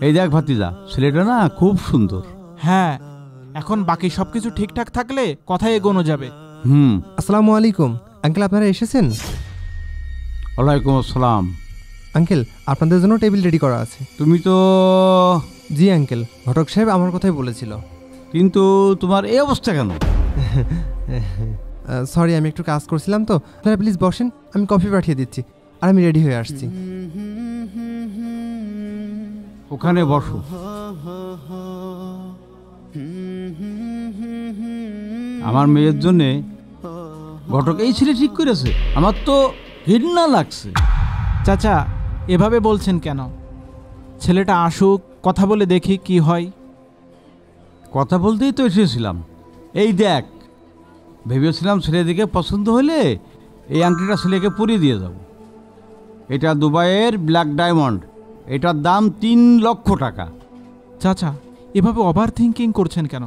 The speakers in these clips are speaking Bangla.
এই দেখ ভাতিজা, ছেলেটা না খুব সুন্দর। হ্যাঁ, এখন বাকি সবকিছু ঠিকঠাক থাকলে কথাই এগোনো যাবে। আসসালামু আলাইকুম আঙ্কেল, আপনারা এসেছেন? ওয়ালাইকুম আসসালাম। আঙ্কেল, আপনাদের জন্য টেবিল রেডি করা আছে। তুমি তো... জি আঙ্কেল, ঘটক সাহেব আমার কথাই বলেছিল। কিন্তু তোমার এই অবস্থা কেন? সরি, আমি একটু কাজ করছিলাম তো। আপনারা প্লিজ বসেন, আমি কফি পাঠিয়ে দিচ্ছি আর আমি রেডি হয়ে আসছি। ওখানে বসো। আমার মেয়ের জন্যে ঘটক এই ছেলে ঠিক করেছে, আমার তো ঘৃণা লাগছে। চাচা, এভাবে বলছেন কেন? ছেলেটা আসুক, কথা বলে দেখি কি হয়। কথা বলতেই তো এসেছিলাম। এই দেখ, ভেবেছিলাম ছেলেদিকে পছন্দ হলে এই আংটিটা ছেলেকে পরিয়ে দিয়ে যাব। এটা দুবাইয়ের ব্ল্যাক ডায়মন্ড, এটার দাম 3 লক্ষ টাকা। চাচা, এভাবে ওভার থিঙ্কিং করছেন কেন?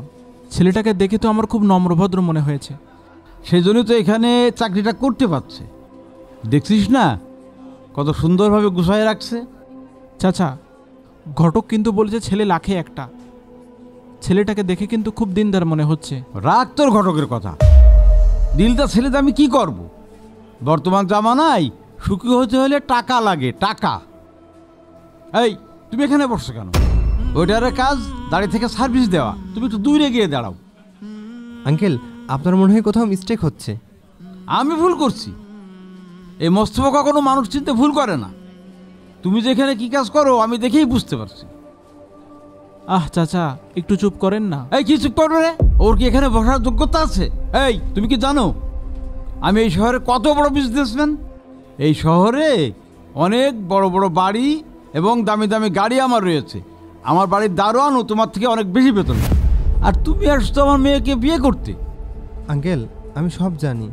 ছেলেটাকে দেখে তো আমার খুব নম্রভদ্র মনে হয়েছে। সেই জন্যই তো এখানে চাকরিটা করতে পারছে। দেখছিস না কত সুন্দরভাবে গুছায় রাখছে। চাচা, ঘটক কিন্তু বলেছে ছেলে লাখে একটা। ছেলেটাকে দেখে কিন্তু খুব দিনদার মনে হচ্ছে। রাগ তোর ঘটকের কথা। দিলটা ছেলে আমি কি করব? বর্তমান জামানায় সুখী হতে হলে টাকা লাগে, টাকা। এই, তুমি এখানে বসছো কেন? ওইটার কাজ দাঁড়িয়ে থেকে সার্ভিস দেওয়া, তুমি একটু দূরে গিয়ে দাঁড়াও। আঙ্কেল, আপনার মনে হয় কোথাও মিস্টেক হচ্ছে। আমি ভুল করছি? এই মোস্তফা কখনো মানুষ চিনতে ভুল করে না। তুমি যেখানে কি কাজ করো আমি দেখেই বুঝতে পারছি। আহ চাচা, একটু চুপ করেন না। এই, কি চুপ করবে রে? ওর কি এখানে বসার যোগ্যতা আছে? এই, তুমি কি জানো আমি এই শহরে কত বড় বিজনেসম্যান? এই শহরে অনেক বড় বড় বাড়ি এবং দামি দামি গাড়ি আমার রয়েছে। আমার বাড়ির দারোয়ানও তোমার থেকে অনেক বেশি বেতন। আর তুমি আসছো আমার মেয়েকে বিয়ে করতে। আঙ্কেল, আমি সব জানি।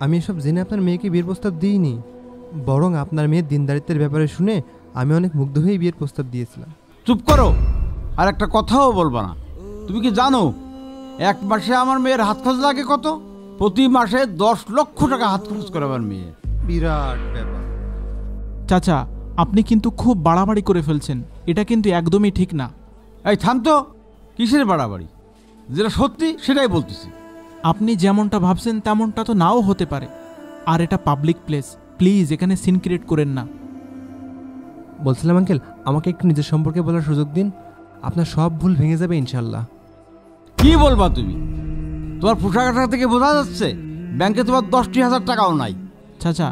আমি এসব জেনে আপনার মেয়েকে বিয়ের প্রস্তাব দিইনি, বরং আপনার মেয়ের দিনদারিত্বের ব্যাপারে শুনে আমি অনেক মুগ্ধ হয়ে বিয়ের প্রস্তাব দিয়েছিলাম। চুপ করো, আর একটা কথাও বলবা না। তুমি কি জানো এক মাসে আমার মেয়ের হাত খরচ লাগে কত? প্রতি মাসে 10 লক্ষ টাকা হাত খরচ করে আমার মেয়ে। বিরাট ব্যাপার। চাচা, আপনি কিন্তু খুব বাড়াবাড়ি করে ফেলছেন। এটা কিন্তু একদমই ঠিক না। এই থাম তো, কিসের বাড়াবাড়ি? যেটা সত্যি সেটাই বলতেছি। আপনি যেমনটা ভাবছেন তেমনটা তো নাও হতে পারে। আর এটা পাবলিক প্লেস, প্লিজ এখানে সিন ক্রিয়েট করেন না। বলছিলাম আঙ্কেল, আমাকে একটু নিজের সম্পর্কে বলার সুযোগ দিন। আপনার সব ভুল ভেঙে যাবে ইনশাল্লাহ। কি বলবা তুমি? তোমার পোশাক আশাক থেকে বোঝা যাচ্ছে ব্যাংকে তোমার 10,000 টাকাও নাই। চাচা,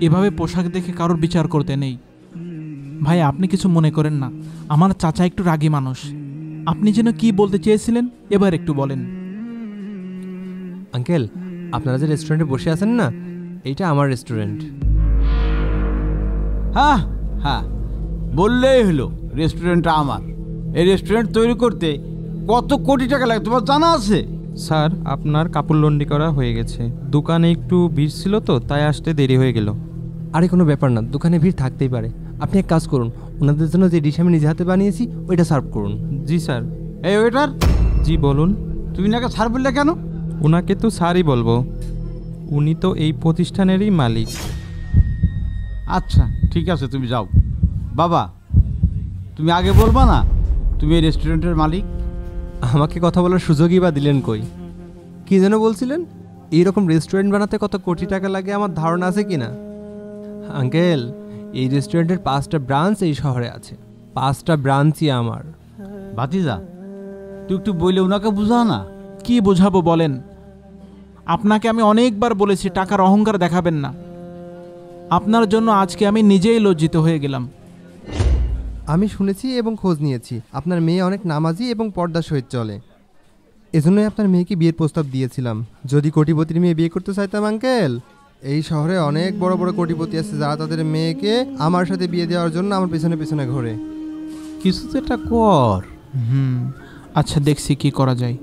এভাবে পোশাক দেখে কারোর বিচার করতে নেই। ভাই, আপনি কিছু মনে করেন না, আমার চাচা একটু রাগী মানুষ। আপনি যেন কি বলতে চেয়েছিলেন এবার একটু বলেন। আঙ্কেল, আপনারা যে রেস্টুরেন্টে বসে আছেন না, এইটা আমার রেস্টুরেন্ট। হ্যাঁ হ্যাঁ, বললেই হলো রেস্টুরেন্টটা আমার। এই রেস্টুরেন্ট তৈরি করতে কত কোটি টাকা লাগে তোমার জানা আছে? স্যার, আপনার কাপড় লন্ডি করা হয়ে গেছে। দোকানে একটু ভিড় ছিল তো, তাই আসতে দেরি হয়ে গেল। আরে কোনো ব্যাপার না, দোকানে ভিড় থাকতেই পারে। আপনি এক কাজ করুন, ওনাদের জন্য যে ডিশ আমি নিজে হাতে বানিয়েছি ওইটা সার্ভ করুন। জি স্যার। এই ওয়েটার, জি বলুন। তুমি নাকি স্যার বললে কেন? ওনাকে তো স্যারই বলবো, উনি তো এই প্রতিষ্ঠানেরই মালিক। আচ্ছা ঠিক আছে, তুমি যাও। বাবা, তুমি আগে বলবা না তুমি এই রেস্টুরেন্টের মালিক? আমাকে কথা বলার সুযোগই বা দিলেন কই? কি যেন বলছিলেন? এইরকম রেস্টুরেন্ট বানাতে কত কোটি টাকা লাগে আমার ধারণা আছে কি না? আঙ্কেল, এই রেস্টুরেন্টের 5টা ব্রাঞ্চ এই শহরে আছে। 5টা ব্রাঞ্চই আমার। ভাতিজা, তুই একটু বইলে ওনাকে বুঝা না। কি বোঝাবো বলেন? আপনাকে আমি অনেকবার বলেছি টাকার অহংকার দেখাবেন না। আপনার জন্য আজকে আমি নিজেই লজ্জিত হয়ে গেলাম। আমি শুনেছি এবং খোঁজ নিয়েছি আপনার মেয়ে অনেক নামাজি এবং পর্দার সহিত চলে। এজন্যই আপনার মেয়েকে বিয়ের প্রস্তাব দিয়েছিলাম। যদি কোটিপতির মেয়ে বিয়ে করতে চাইতাম আঙ্কেল, এই শহরে অনেক বড় বড় কোটিপতি আছে যারা তাদের মেয়েকে আমার সাথে বিয়ে দেওয়ার জন্য আমার পেছনে পেছনে ঘোরে। কিছু তো এটা কর। আচ্ছা, দেখছি কি করা যায়।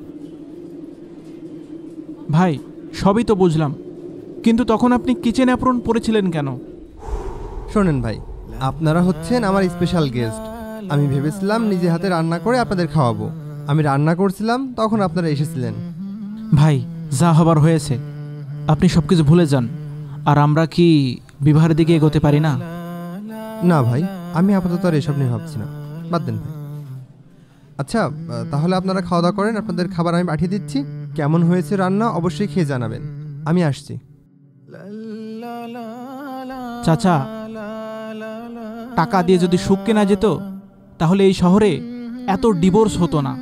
ভাই, সবই তো বুঝলাম, কিন্তু তখন আপনি কিচেন অ্যাপ্রন পরেছিলেন কেন? শোনেন ভাই, আপনারা হচ্ছেন আমার স্পেশাল গেস্ট। আমি ভেবেছিলাম নিজে হাতে রান্না করে আপনাদের খাওয়াবো। আমি রান্না করছিলাম, তখন আপনারা এসেছিলেন। ভাই, যা হবার হয়েছে, আপনি সব কিছু ভুলে যান। আর আমরা কি বিবাহের দিকে এগোতে পারি না? না ভাই, আমি আপাতত আর এসব নিয়ে ভাবছি না। বাদ দেন ভাই। আচ্ছা তাহলে আপনারা খাওয়া দাওয়া করেন, আপনাদের খাবার আমি পাঠিয়ে দিচ্ছি। কেমন হয়েছে রান্না অবশ্যই খেয়ে জানাবেন। আমি আসছি। চাচা, টাকা দিয়ে যদি সুখ কেনা যেত তাহলে এই শহরে এত ডিভোর্স হতো না।